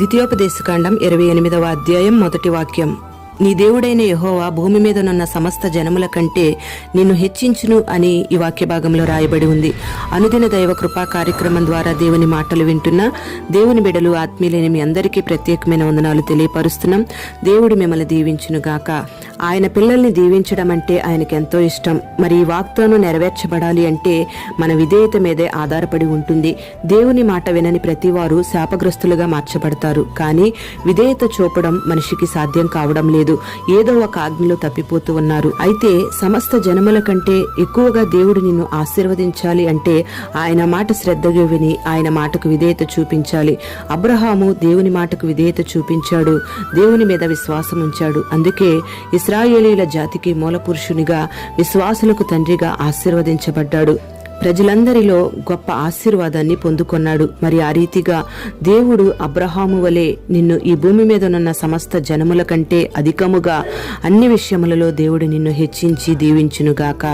ద్వితీయోపదేశకాండం 28వ అధ్యాయం 1 వాక్యం. నీ దేవుడైన యెహోవా భూమి మీదనున్న సమస్త జనముల కంటే నిన్ను హెచ్చించును అని ఈ వాక్య భాగంలో రాయబడి ఉంది. అనుదిన దైవ కృపా కార్యక్రమం ద్వారా దేవుని మాటలు వింటున్న దేవుని బిడ్డలు ఆత్మీయులైన మీ అందరికీ ప్రత్యేకమైన వందనాలు తెలియపరుస్తున్నాం. దేవుడు మిమ్మల్ని దీవించును గాక. ఆయన పిల్లల్ని దీవించడం అంటే ఆయనకి ఎంతో ఇష్టం. మరి ఈ వాగ్దానం నెరవేర్చబడాలి అంటే మన విధేయత మీదే ఆధారపడి ఉంటుంది. దేవుని మాట వినని ప్రతివారు శాపగ్రస్తులుగా మార్చబడతారు. కానీ విధేయత చూపడం మనిషికి సాధ్యం కావడం లేదు. ఏదో ఒక ఆజ్ఞలో తప్పిపోతూ ఉన్నారు. అయితే సమస్త జనముల కంటే ఎక్కువగా దేవుడు నిన్ను ఆశీర్వదించాలి అంటే ఆయన మాట శ్రద్ధగా విని ఆయన మాటకు విధేయత చూపించాలి. అబ్రహాము దేవుని మాటకు విధేయత చూపించాడు, దేవుని మీద విశ్వాసం ఉంచాడు. అందుకే ఇశ్రాయేలీల జాతికి మూలపురుషునిగా, విశ్వాసులకు తండ్రిగా ఆశీర్వదించబడ్డాడు. ప్రజలందరిలో గొప్ప ఆశీర్వాదాన్ని పొందుకొన్నాడు. మరి ఆ రీతిగా దేవుడు అబ్రహాము వలె నిన్ను ఈ భూమి మీదనున్న సమస్త జనముల కంటే అధికముగా అన్ని విషయములలో దేవుడు నిన్ను హెచ్చించి దీవించునుగాక.